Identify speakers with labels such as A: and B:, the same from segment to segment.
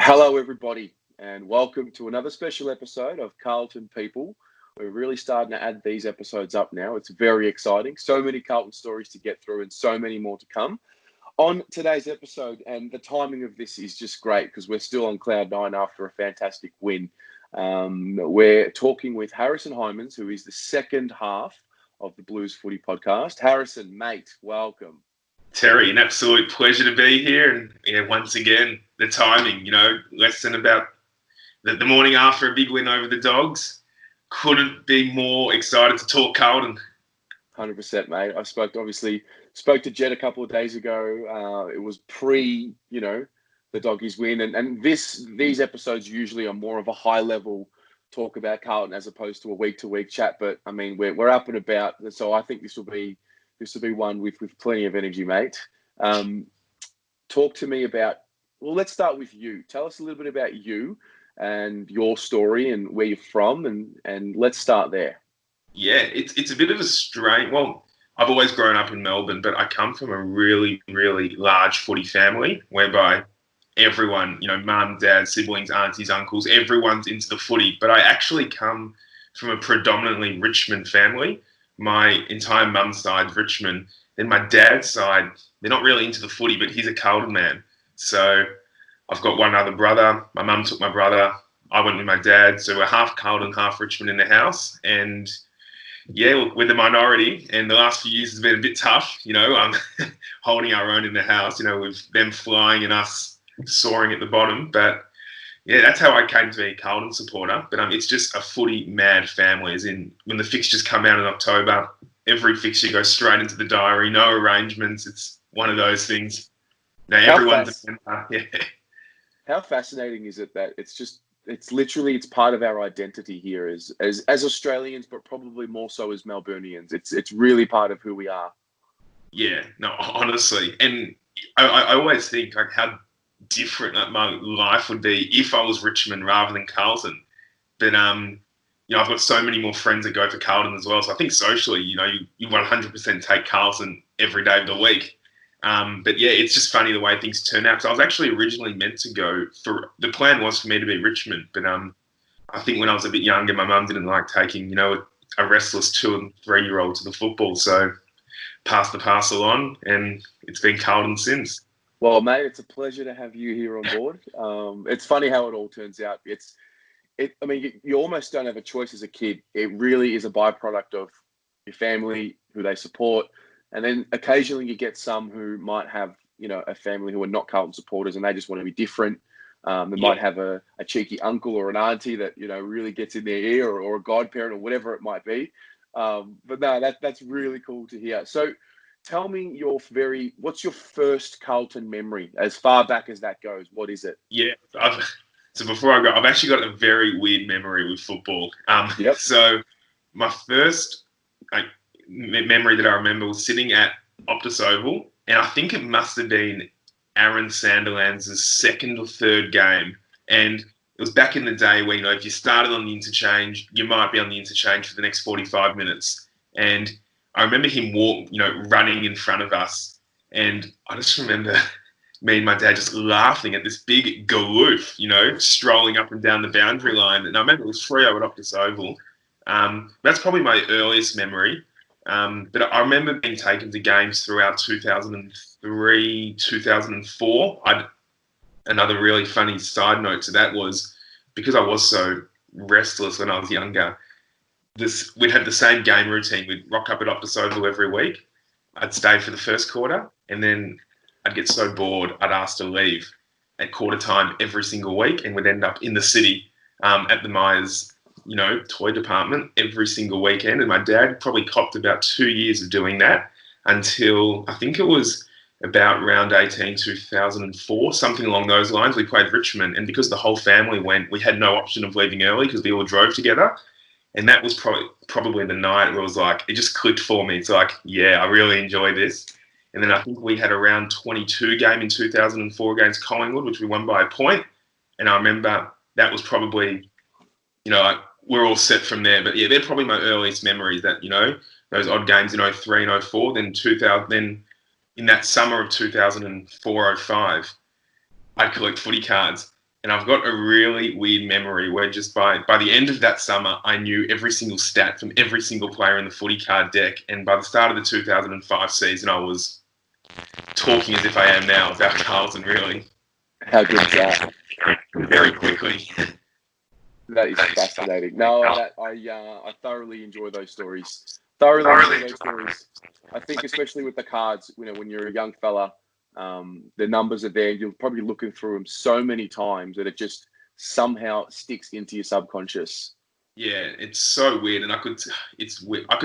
A: Hello, everybody, and welcome to another special episode of Carlton People. We're really starting to add these episodes up now. It's very exciting. So many Carlton stories to get through and so many more to come. On today's episode, and the timing of this is just great because we're still on cloud nine after a fantastic win. We're talking with Harrison Hymans, who is the second half of the Blues Footy Podcast. Harrison, mate, welcome.
B: Terry, an absolute pleasure to be here. And once again, the timing, less than about the morning after a big win over the Dogs. Couldn't be more excited to talk Carlton.
A: 100%, mate. I spoke to Jedd a couple of days ago. It was pre, the Doggies win. And these episodes usually are more of a high level talk about Carlton as opposed to a week to week chat. But I mean, we're up and about. So I think this will be one with plenty of energy, mate. Talk to me about, let's start with you. Tell us a little bit about you and your story and where you're from, and let's start there.
B: Yeah, it's a bit of a strange, I've always grown up in Melbourne, but I come from a really, really large footy family whereby everyone, mum, dad, siblings, aunties, uncles, everyone's into the footy. But I actually come from a predominantly Richmond family. My entire mum's side, Richmond. Then my dad's side, they're not really into the footy, but he's a Carlton man. So I've got one other brother. My mum took my brother. I went with my dad. So we're half Carlton, half Richmond in the house. And yeah, we're the minority. And the last few years has been a bit tough, holding our own in the house, with them flying and us soaring at the bottom. But yeah, that's how I came to be a Carlton supporter. But it's just a footy mad family. As in, when the fixtures come out in October, every fixture goes straight into the diary. No arrangements. It's one of those things. Now everyone's
A: How fascinating is it that it's part of our identity here as Australians, but probably more so as Melburnians. It's really part of who we are.
B: Yeah, no, honestly, and I always think like how different my life would be if I was Richmond rather than Carlton. But I've got so many more friends that go for Carlton as well. So I think socially, you 100% take Carlton every day of the week. But yeah, it's just funny the way things turn out. So I was actually originally meant to go the plan was for me to be Richmond, but I think when I was a bit younger, my mum didn't like taking a restless 2 and 3 year old to the football. So passed the parcel on, and it's been Carlton since.
A: Well, mate, it's a pleasure to have you here on board. It's funny how it all turns out. You almost don't have a choice as a kid. It really is a byproduct of your family, who they support. And then occasionally you get some who might have, a family who are not Carlton supporters and they just want to be different. They might have a cheeky uncle or an auntie that, really gets in their ear or a godparent or whatever it might be. But no, that's really cool to hear. So, tell me what's your first Carlton memory, as far back as that goes? What is it?
B: Yeah. So before I go, I've actually got a very weird memory with football.
A: Yep.
B: So my first memory that I remember was sitting at Optus Oval, and I think it must have been Aaron Sanderlands' second or third game. And it was back in the day where, if you started on the interchange, you might be on the interchange for the next 45 minutes. And I remember him running in front of us, and I just remember me and my dad just laughing at this big galoof, strolling up and down the boundary line. And I remember it was Freo at Optus Oval. That's probably my earliest memory. But I remember being taken to games throughout 2003, 2004. Another really funny side note to that was because I was so restless when I was younger, we'd have the same game routine. We'd rock up at Optus Oval every week. I'd stay for the first quarter, and then I'd get so bored I'd ask to leave at quarter time every single week, and we'd end up in the city at the Myers, toy department every single weekend. And my dad probably copped about 2 years of doing that until I think it was about round 18, 2004, something along those lines. We played Richmond, and because the whole family went, we had no option of leaving early because we all drove together. And that was probably the night where it was like, it just clicked for me. It's like, yeah, I really enjoy this. And then I think we had a round 22 game in 2004 against Collingwood, which we won by a point. And I remember that was probably, we're all set from there. But yeah, they're probably my earliest memories, that, those odd games in 03 and 04. Then in that summer of 2004, 05, I'd collect footy cards. And I've got a really weird memory where just by the end of that summer, I knew every single stat from every single player in the footy card deck. And by the start of the 2005 season, I was talking as if I am now about Carlton, really.
A: How good is that?
B: Very quickly.
A: That is fascinating. No, I thoroughly enjoy those stories. Thoroughly enjoy those stories. I think especially with the cards, when you're a young fella, the numbers are there. You're probably looking through them so many times that it just somehow sticks into your subconscious.
B: Yeah, it's so weird, and I could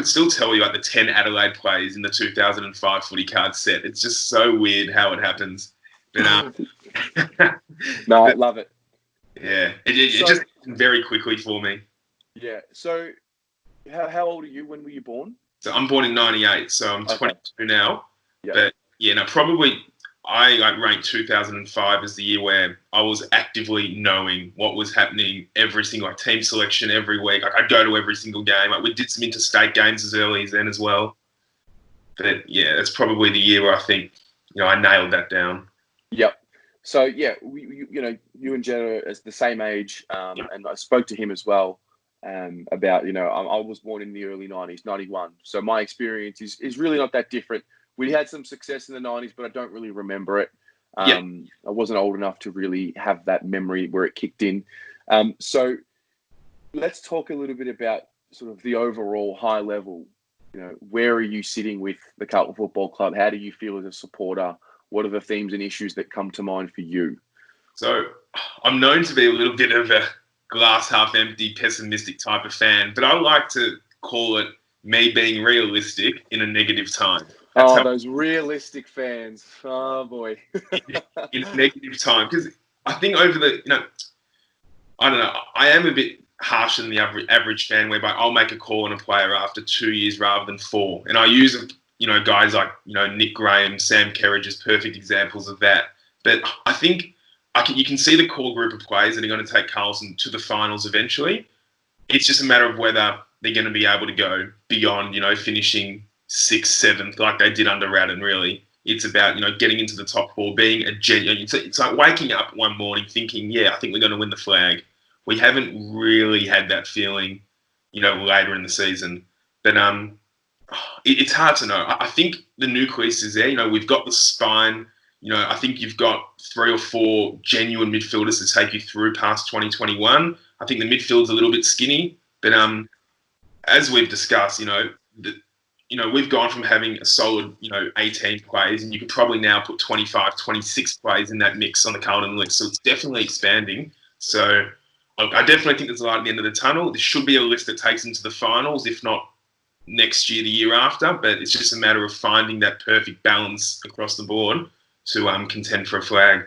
B: still tell you like the 10 Adelaide plays in the 2005 footy card set. It's just so weird how it happens. But
A: no, I love it.
B: Yeah, it just happened very quickly for me.
A: Yeah. So, how old are you? When were you born?
B: So I'm born in '98, so I'm 22 now.
A: Yeah.
B: But yeah, no, probably I ranked 2005 as the year where I was actively knowing what was happening every single team selection every week. I'd go to every single game. We did some interstate games as early as then as well. But yeah, that's probably the year where I think I nailed that down.
A: Yep. So yeah, you and Jedd are the same age, and I spoke to him as well about I was born in the early '90s, '91. So my experience is really not that different. We had some success in the '90s, but I don't really remember it. I wasn't old enough to really have that memory where it kicked in. So let's talk a little bit about sort of the overall high level. Where are you sitting with the Carlton Football Club? How do you feel as a supporter? What are the themes and issues that come to mind for you?
B: So I'm known to be a little bit of a glass half empty, pessimistic type of fan, but I like to call it me being realistic in a negative time.
A: Those realistic fans. Oh, boy.
B: in a negative time. Because I think over I don't know, I am a bit harsher than the average fan, whereby I'll make a call on a player after 2 years rather than 4. And I use guys like, Nick Graham, Sam Kerridge as perfect examples of that. But I think you can see the core group of players that are going to take Carlton to the finals eventually. It's just a matter of whether they're going to be able to go beyond, finishing 6th, 7th, like they did under Radden, really. It's about, getting into the top 4, being a genuine... It's like waking up one morning thinking, I think we're going to win the flag. We haven't really had that feeling, later in the season. But it's hard to know. I think the nucleus is there. We've got the spine. I think you've got 3 or 4 genuine midfielders to take you through past 2021. I think the midfield's a little bit skinny. But as we've discussed, we've gone from having a solid, 18 players, and you could probably now put 25, 26 players in that mix on the Carlton list. So it's definitely expanding. So I definitely think there's a light at the end of the tunnel. There should be a list that takes them to the finals, if not next year, the year after. But it's just a matter of finding that perfect balance across the board to contend for a flag.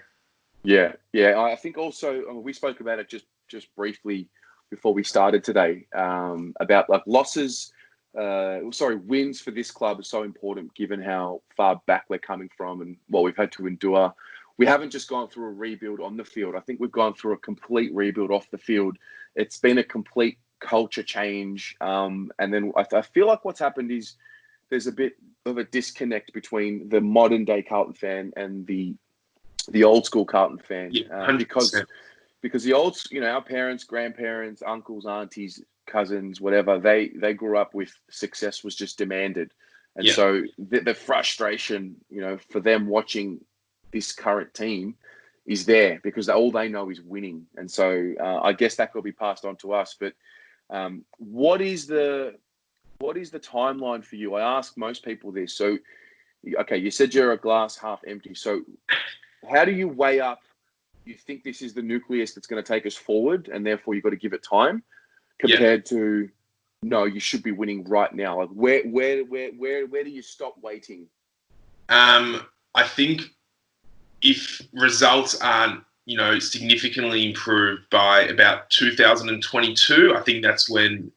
B: Yeah.
A: I think also we spoke about it just briefly before we started today about like wins for this club are so important given how far back we're coming from and what we've had to endure. We haven't just gone through a rebuild on the field. I think we've gone through a complete rebuild off the field. It's been a complete culture change. And then I feel like what's happened is there's a bit of a disconnect between the modern day Carlton fan and the old school Carlton fan. Because the old, our parents, grandparents, uncles, aunties, cousins, whatever, they grew up with success was just demanded. And so the frustration, for them watching this current team is there because all they know is winning. And so I guess that could be passed on to us. But what is the timeline for you? I ask most people this. So, okay, you said you're a glass half empty. So how do you weigh up, you think this is the nucleus that's going to take us forward and therefore you've got to give it time compared to, no, you should be winning right now. Like where do you stop waiting?
B: I think if results aren't, significantly improved by about 2022, I think that's when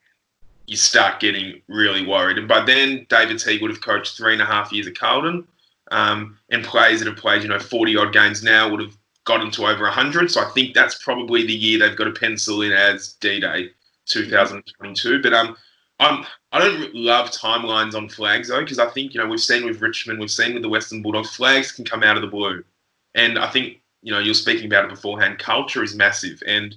B: you start getting really worried. And by then, David Teague would have coached 3.5 years at Carlton, and players that have played, 40-odd games now would have gotten to over 100. So I think that's probably the year they've got to pencil in as D-Day, 2022. But I don't love timelines on flags, though, because I think, we've seen with Richmond, we've seen with the Western Bulldogs, flags can come out of the blue. And I think you're speaking about it beforehand. Culture is massive, and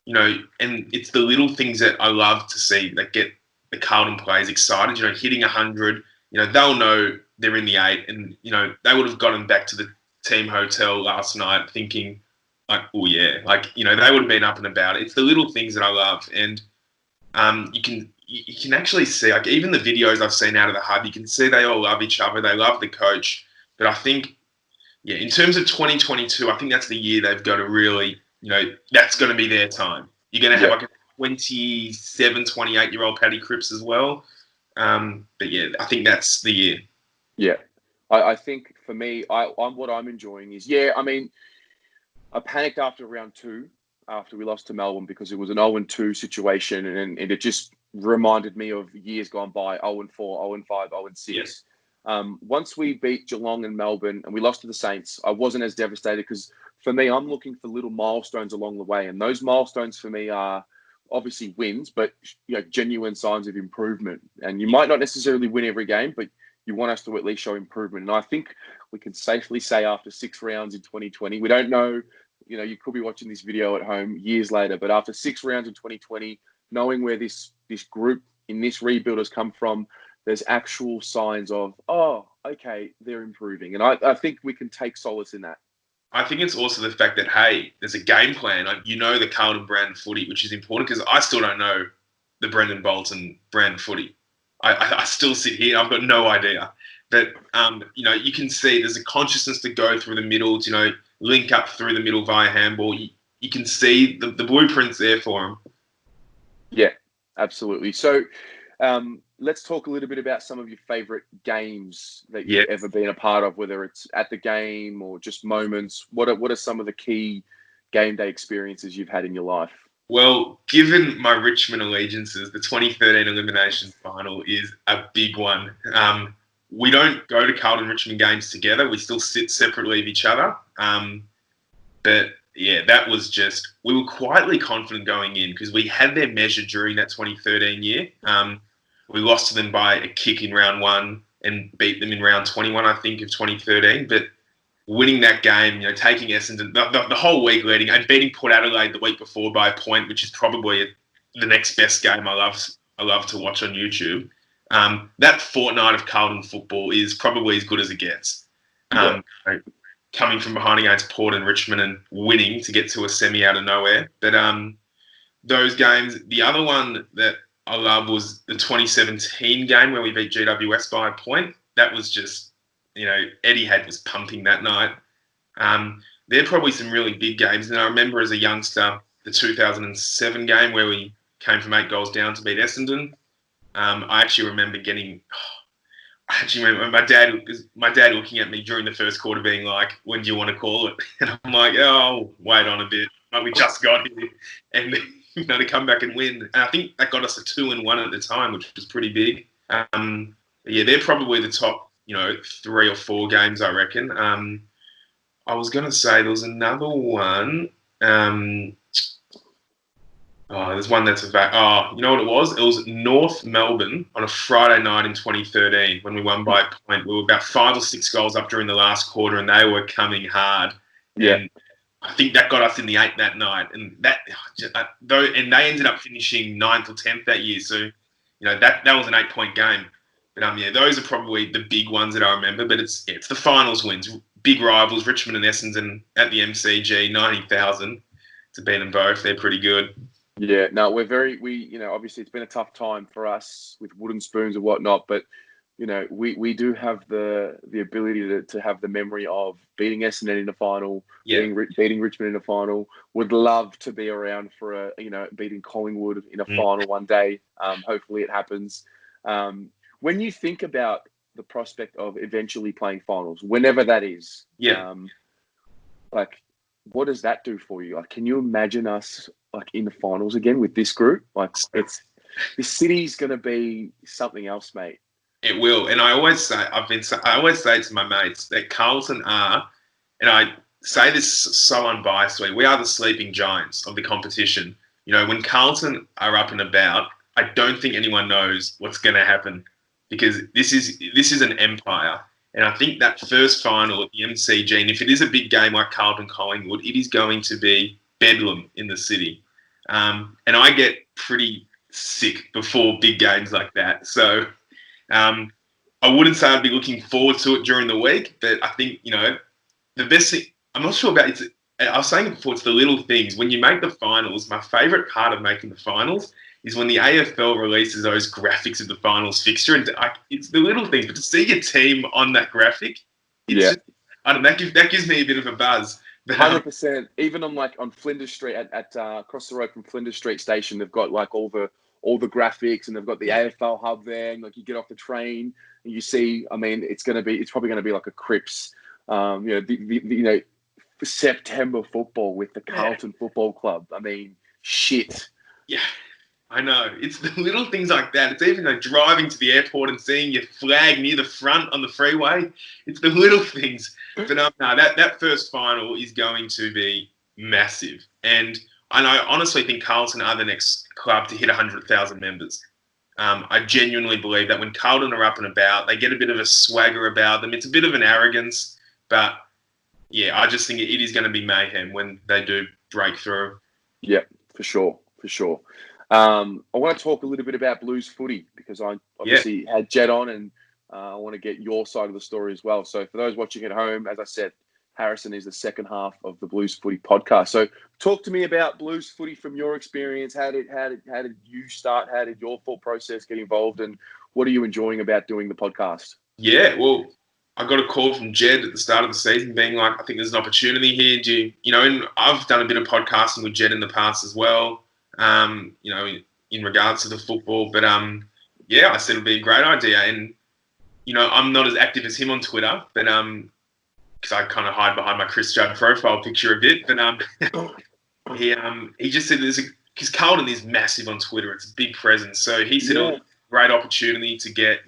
B: and it's the little things that I love to see that get the Carlton players excited. Hitting 100. They'll know they're in the 8, and they would have gotten back to the team hotel last night thinking, like, oh yeah, like they would have been up and about. It's the little things that I love, and you can actually see, like, even the videos I've seen out of the hub, you can see they all love each other. They love the coach. But I think, in terms of 2022, I think that's the year they've got to really, that's going to be their time. You're going to have like a 27, 28-year-old Paddy Cripps as well. But yeah, I think that's the year.
A: Yeah. I think for me, what I'm enjoying is, I panicked after round 2, after we lost to Melbourne, because it was an 0-2 situation, and it just reminded me of years gone by, 0-4, 0-5, 0-6. Once we beat Geelong and Melbourne and we lost to the Saints, I wasn't as devastated, because for me, I'm looking for little milestones along the way. And those milestones for me are obviously wins, but genuine signs of improvement. And you might not necessarily win every game, but you want us to at least show improvement. And I think we can safely say after 6 rounds in 2020, we don't know, you could be watching this video at home years later, but after 6 rounds in 2020, knowing where this group in this rebuild has come from, there's actual signs of, oh, okay, they're improving. And I think we can take solace in that.
B: I think it's also the fact that, hey, there's a game plan. Like, the Carlton brand of footy, which is important, because I still don't know the Brendan Bolton brand of footy. I still sit here, I've got no idea. But, you can see there's a consciousness to go through the middle, link up through the middle via handball. You can see the blueprint's there for them.
A: Yeah, absolutely. So let's talk a little bit about some of your favourite games that you've ever been a part of, whether it's at the game or just moments. What are some of the key game day experiences you've had in your life?
B: Well, given my Richmond allegiances, the 2013 elimination final is a big one. We don't go to Carlton Richmond games together. We still sit separately of each other. But yeah, that was just, we were quietly confident going in, because we had their measure during that 2013 year. We lost to them by a kick in round 1 and beat them in round 21, I think, of 2013. But winning that game, taking Essendon the whole week leading, and beating Port Adelaide the week before by a point, which is probably the next best game I love to watch on YouTube. That fortnight of Carlton football is probably as good as it gets. Coming from behind against Port and Richmond and winning to get to a semi out of nowhere. But those games, the other one that I love was the 2017 game where we beat GWS by a point. That was just, Eddie Had was pumping that night. They're probably some really big games. And I remember as a youngster, the 2007 game where we came from 8 goals down to beat Essendon. I actually remember my dad looking at me during the first quarter being like, when do you want to call it? And I'm like, oh, wait on a bit. Like, we just got here. And, to come back and win. And I think that got us a 2-1 at the time, which was pretty big. They're probably the top, 3 or 4 games, I reckon. I was going to say there was another one. There's one that's you know what it was? It was North Melbourne on a Friday night in 2013 when we won by a point. We were about 5 or 6 goals up during the last quarter, and they were coming hard.
A: Yeah.
B: And I think that got us in the 8 that night, and they ended up finishing 9th or 10th that year. So, that was an 8-point game. But those are probably the big ones that I remember. But it's the finals wins, big rivals, Richmond and Essendon at the MCG, 90,000 to beat them both. They're pretty good.
A: Yeah, no, obviously it's been a tough time for us with wooden spoons and whatnot, but we do have the ability to have the memory of beating Essendon in the final, beating Richmond in the final. Would love to be around for beating Collingwood in a final one day. Hopefully it happens. When you think about the prospect of eventually playing finals, whenever that is, what does that do for you? Like, can you imagine us in the finals again with this group? This city's going to be something else, mate.
B: It will. And I always say to my mates that Carlton are, and I say this so unbiasedly, we are the sleeping giants of the competition. When Carlton are up and about, I don't think anyone knows what's going to happen, because this is an empire. And I think that first final at the MCG, and if it is a big game like Carlton Collingwood, it is going to be bedlam in the city. And I get pretty sick before big games like that. So I wouldn't say I'd be looking forward to it during the week, but I think, the best thing, I'm not sure about it. I was saying it before, it's the little things. When you make the finals, my favourite part of making the finals is when the AFL releases those graphics of the finals fixture. And it's the little things, but to see your team on that graphic, just, I don't know, that gives me a bit of a buzz.
A: 100%. Even on Flinders Street at across the road from Flinders Street Station, they've got like all the graphics, and they've got the AFL hub there. And like you get off the train and you see, I mean, it's probably going to be like a Crips, September football with the Carlton Football Club. I mean, shit.
B: Yeah, I know. It's the little things like that. It's even like driving to the airport and seeing your flag near the front on the freeway. It's the little things. But no, that first final is going to be massive. And I honestly think Carlton are the next club to hit 100,000 members. I genuinely believe that when Carlton are up and about, they get a bit of a swagger about them. It's a bit of an arrogance, but yeah, I just think it is going to be mayhem when they do break through.
A: Yeah, for sure. I want to talk a little bit about Blues Footy because I obviously had Jedd on, and I want to get your side of the story as well. So for those watching at home, as I said, Harrison is the second half of the Blues Footy podcast. So talk to me about Blues Footy from your experience. How did you start? How did your thought process get involved? And what are you enjoying about doing the podcast?
B: Yeah, well, I got a call from Jedd at the start of the season being like, I think there's an opportunity here. And I've done a bit of podcasting with Jedd in the past as well, in regards to the football. But, I said it'd be a great idea. And, I'm not as active as him on Twitter, but because I kind of hide behind my Chris Judd profile picture a bit. But he just said because Carlton is massive on Twitter. It's a big presence. So he said it was a great opportunity to get,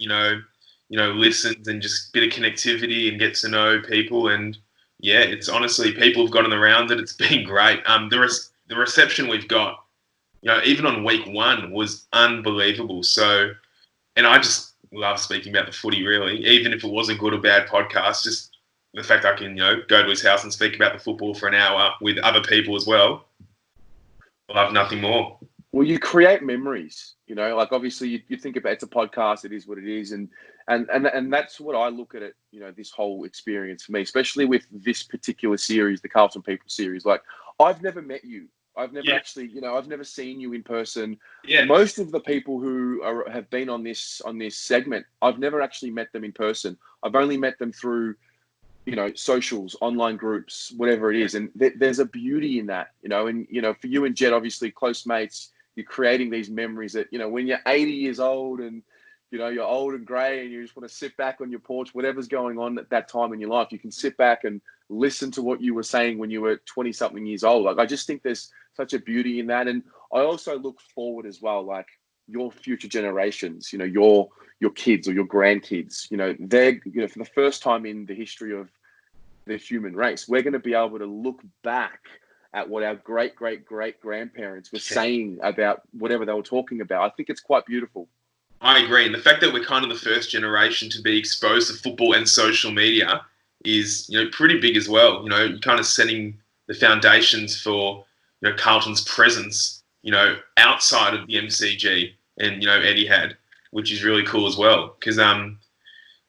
B: listens and just a bit of connectivity and get to know people. And yeah, it's honestly, people have gotten around it. It's been great. The reception we've got, even on week 1 was unbelievable. So, and I just love speaking about the footy really, even if it was a good or bad podcast, just the fact I can, go to his house and speak about the football for an hour with other people as well. I love nothing more.
A: Well, you create memories, like obviously you think about it's a podcast, it is what it is. And that's what I look at it, this whole experience for me, especially with this particular series, the Carlton People series. Like I've never met you. I've never actually, I've never seen you in person. Yeah. Most of the people who have been on this segment, I've never actually met them in person. I've only met them through, socials, online groups, whatever it is. And there's a beauty in that, and, for you and Jedd, obviously close mates, you're creating these memories that, when you're 80 years old and, you're old and grey and you just want to sit back on your porch, whatever's going on at that time in your life, you can sit back and listen to what you were saying when you were 20-something years old. Like, I just think there's such a beauty in that. And I also look forward as well, like your future generations, your kids or your grandkids, they're, for the first time in the history of the human race, we're going to be able to look back at what our great-great-great-grandparents were saying about whatever they were talking about. I think it's quite beautiful.
B: I agree. And the fact that we're kind of the first generation to be exposed to football and social media is, pretty big as well. You're kind of setting the foundations for, Carlton's presence, outside of the MCG and, Etihad, which is really cool as well. Because,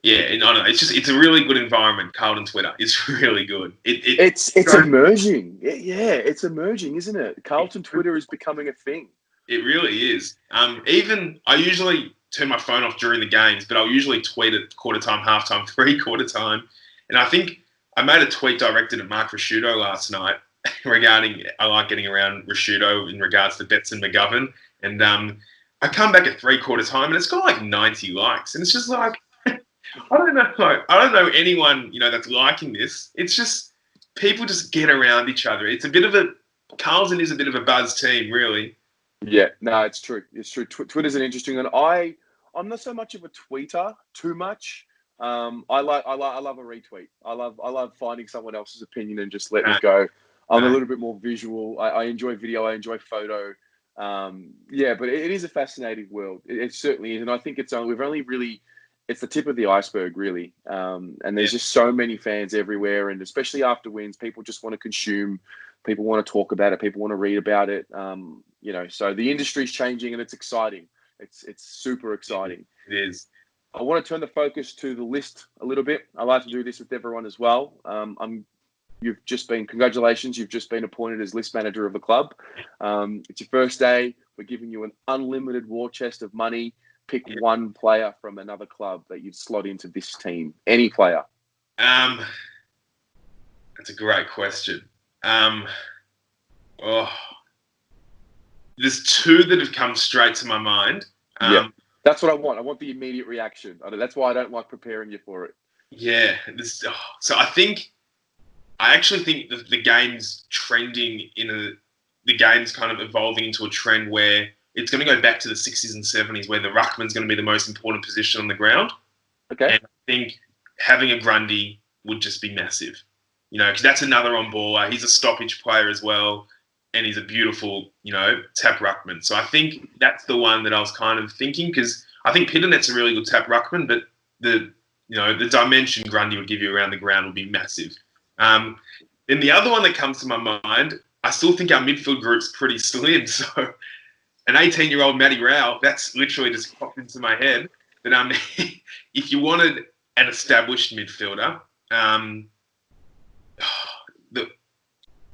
B: it's a really good environment. Carlton Twitter is really good.
A: It's emerging. It's emerging, isn't it? Carlton Twitter is becoming a thing.
B: It really is. Even I usually turn my phone off during the games, but I'll usually tweet at quarter time, half time, three-quarter time. And I think I made a tweet directed at Mark Rasciuto last night regarding I like getting around Rasciuto in regards to Betts and McGovern. And I come back at three-quarter time and it's got like 90 likes. And it's just like, I don't know anyone, that's liking this. It's just people just get around each other. It's a bit of Carlton is a bit of a buzz team, really.
A: Yeah, no, it's true. It's true. Twitter's an interesting one. I'm not so much of a tweeter too much. I love a retweet. I love finding someone else's opinion and just letting it go. I'm a little bit more visual. I enjoy video. I enjoy photo. But it is a fascinating world. It certainly is, and I think we've only really it's the tip of the iceberg, really. And there's just so many fans everywhere, and especially after wins, people just want to consume. People want to talk about it. People want to read about it. So the industry's changing, and it's exciting. It's super exciting.
B: It is.
A: I want to turn the focus to the list a little bit. I like to do this with everyone as well. Congratulations, you've just been appointed as list manager of the club. It's your first day. We're giving you an unlimited war chest of money. Pick one player from another club that you'd slot into this team. Any player.
B: That's a great question. There's two that have come straight to my mind.
A: That's what I want. I want the immediate reaction. That's why I don't like preparing you for it.
B: Yeah. So I actually think that the game's trending the game's kind of evolving into a trend where it's going to go back to the 60s and 70s where the ruckman's going to be the most important position on the ground.
A: Okay. And
B: I think having a Grundy would just be massive. Because that's another on-baller. He's a stoppage player as well. And he's a beautiful, tap ruckman. So I think that's the one that I was kind of thinking, because I think Pitternet's a really good tap ruckman, but the dimension Grundy would give you around the ground would be massive. Then the other one that comes to my mind, I still think our midfield group's pretty slim. So an 18-year-old Matty Rao, that's literally just popped into my head. But if you wanted an established midfielder, I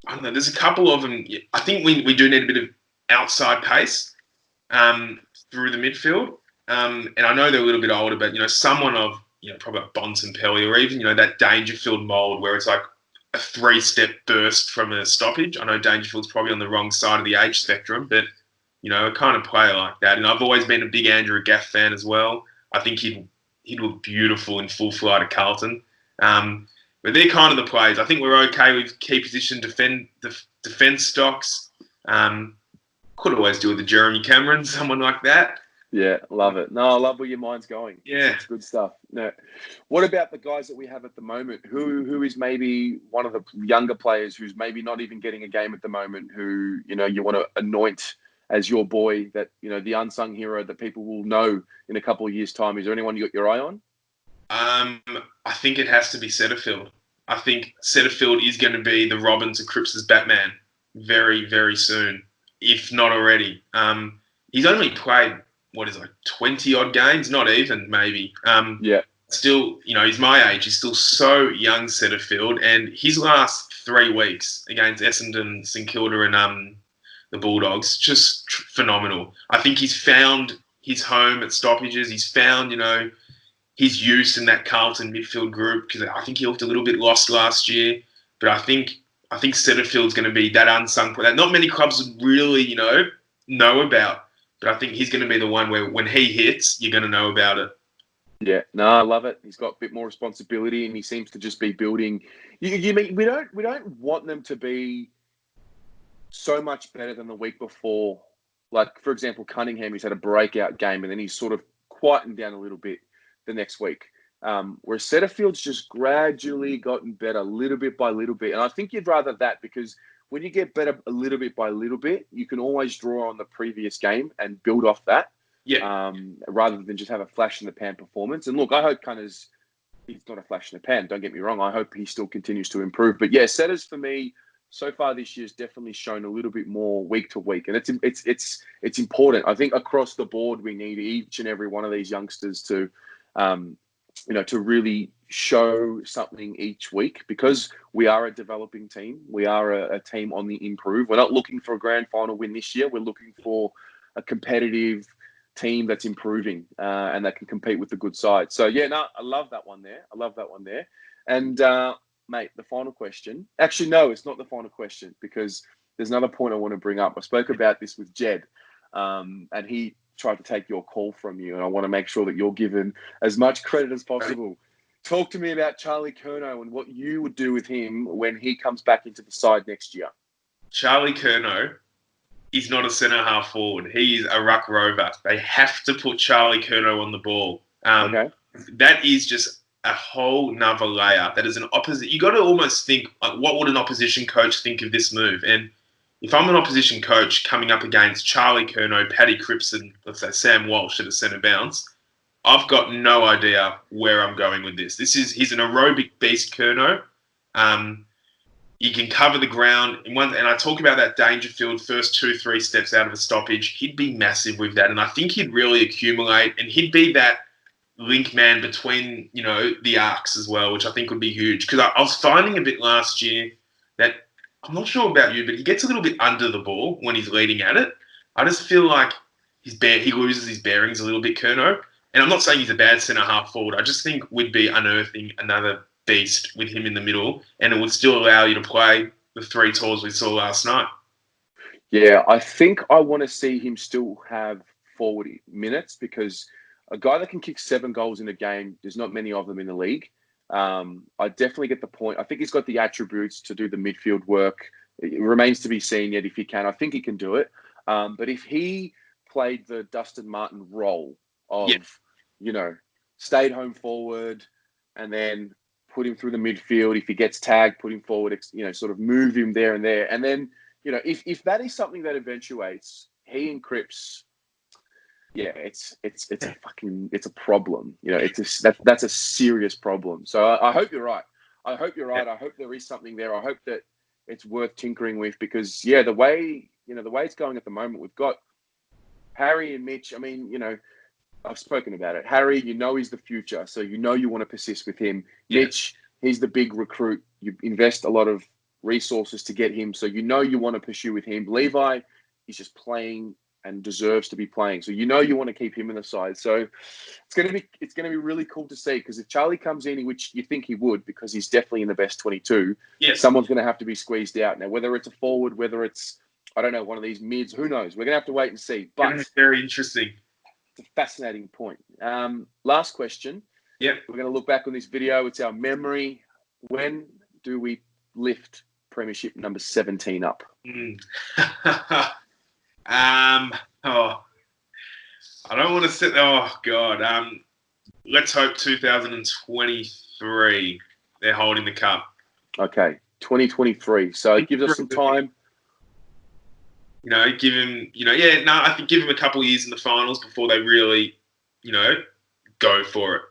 B: don't know. There's a couple of them. I think we do need a bit of outside pace through the midfield. And I know they're a little bit older, but someone of probably like Bontempelli, or even that Dangerfield mould where it's like a 3-step burst from a stoppage. I know Dangerfield's probably on the wrong side of the age spectrum, but a kind of player like that. And I've always been a big Andrew Gaff fan as well. I think he'd look beautiful in full flight at Carlton. But they're kind of the plays. I think we're okay with key position defence stocks. Could always do with the Jeremy Cameron, someone like that.
A: Yeah, love it. No, I love where your mind's going.
B: Yeah.
A: It's good stuff. No. What about the guys that we have at the moment? Who is maybe one of the younger players who's maybe not even getting a game at the moment, who, you want to anoint as your boy, that, the unsung hero that people will know in a couple of years' time? Is there anyone you got your eye on?
B: I think it has to be Setterfield. I think Setterfield is going to be the Robin to Cripps' Batman very, very soon, if not already. He's only played, 20-odd games? Not even, maybe. Still, he's my age. He's still so young, Setterfield. And his last 3 weeks against Essendon, St Kilda and the Bulldogs, just phenomenal. I think he's found his home at stoppages. He's found, his use in that Carlton midfield group, because I think he looked a little bit lost last year. But I think Setterfield's going to be that unsung player that not many clubs would really, know about. But I think he's going to be the one where when he hits, you're going to know about it.
A: Yeah, no, I love it. He's got a bit more responsibility, and he seems to just be building. You mean we don't want them to be so much better than the week before. Like, for example, Cunningham, he's had a breakout game, and then he's sort of quietened down a little bit the next week. Where Setterfield's just gradually gotten better, little bit by little bit. And I think you'd rather that, because when you get better a little bit by little bit, you can always draw on the previous game and build off that.
B: Yeah.
A: Rather than just have a flash in the pan performance. And look, I hope he's not a flash in the pan. Don't get me wrong. I hope he still continues to improve. But yeah, Setters for me so far this year has definitely shown a little bit more week to week, and it's important. I think across the board we need each and every one of these youngsters to to really show something each week, because we are a developing team. We are a team on the improve. We're not looking for a grand final win this year. We're looking for a competitive team that's improving and that can compete with the good side. So yeah, no, I love that one there. And mate, the final question. Actually, no, it's not the final question, because there's another point I want to bring up. I spoke about this with Jedd, and he tried to take your call from you, and I want to make sure that you're given as much credit as possible. Talk to me about Charlie Curnow and what you would do with him when he comes back into the side next year.
B: Charlie Curnow is not a centre-half forward. He is a ruck rover. They have to put Charlie Curnow on the ball.
A: Okay.
B: That is just a whole nother layer. That is an opposite. You got to almost think, like, what would an opposition coach think of this move? And if I'm an opposition coach coming up against Charlie Curnow, Paddy Cripps, and let's say Sam Walsh at a centre bounce, I've got no idea where I'm going with this. He's an aerobic beast, Curnow. He can cover the ground. And I talk about that Dangerfield first 2-3 steps out of a stoppage. He'd be massive with that. And I think he'd really accumulate. And he'd be that link man between, the arcs as well, which I think would be huge. Because I was finding a bit last year that, I'm not sure about you, but he gets a little bit under the ball when he's leading at it. I just feel like he loses his bearings a little bit, Curnow. And I'm not saying he's a bad centre-half forward. I just think we'd be unearthing another beast with him in the middle, and it would still allow you to play the 3 tours we saw last night.
A: Yeah, I think I want to see him still have forward minutes, because a guy that can kick 7 goals in a game, there's not many of them in the league. I definitely get the point. I think he's got the attributes to do the midfield work. It remains to be seen yet if he can. I think he can do it. But if he played the Dustin Martin role of, stayed home forward and then put him through the midfield. If he gets tagged, put him forward, sort of move him there and there. And then, if that is something that eventuates, he and Cripps, it's a problem. That's a serious problem. So I hope you're right. I hope there is something there. I hope that it's worth tinkering with, because the way it's going at the moment, we've got Harry and Mitch. I mean, I've spoken about it. Harry, he's the future, so you want to persist with him. Yeah. Mitch, he's the big recruit. You invest a lot of resources to get him, so you want to pursue with him. Levi, he's just playing and deserves to be playing, so you want to keep him in the side. So it's going to be really cool to see, because if Charlie comes in, which you think he would, because he's definitely in the best 22, someone's going to have to be squeezed out. Now, whether it's a forward, whether it's, I don't know, one of these mids, who knows? We're going to have to wait and see. But
B: it's very interesting.
A: It's a fascinating point. Last question.
B: Yep.
A: We're going to look back on this video. It's our memory. When do we lift Premiership number 17 up?
B: I don't want to sit. Oh God. Let's hope 2023 they're holding the cup.
A: Okay, 2023. So it gives us some time.
B: Give him, I think give him a couple of years in the finals before they really, go for it.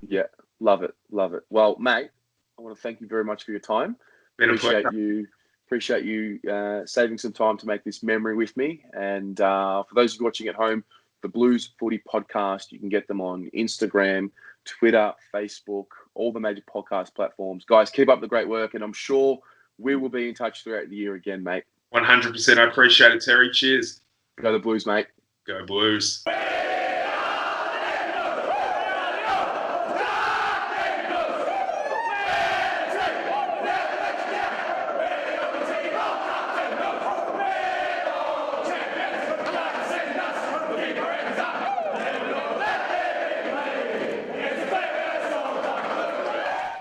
A: Yeah, love it. Well, mate, I want to thank you very much for your time. Appreciate you saving some time to make this memory with me. And for those of you watching at home, the Blues Footy Podcast, you can get them on Instagram, Twitter, Facebook, all the major podcast platforms. Guys, keep up the great work, and I'm sure we will be in touch throughout the year again, mate.
B: 100%. I appreciate it, Terry. Cheers.
A: Go the Blues, mate.
B: Go Blues.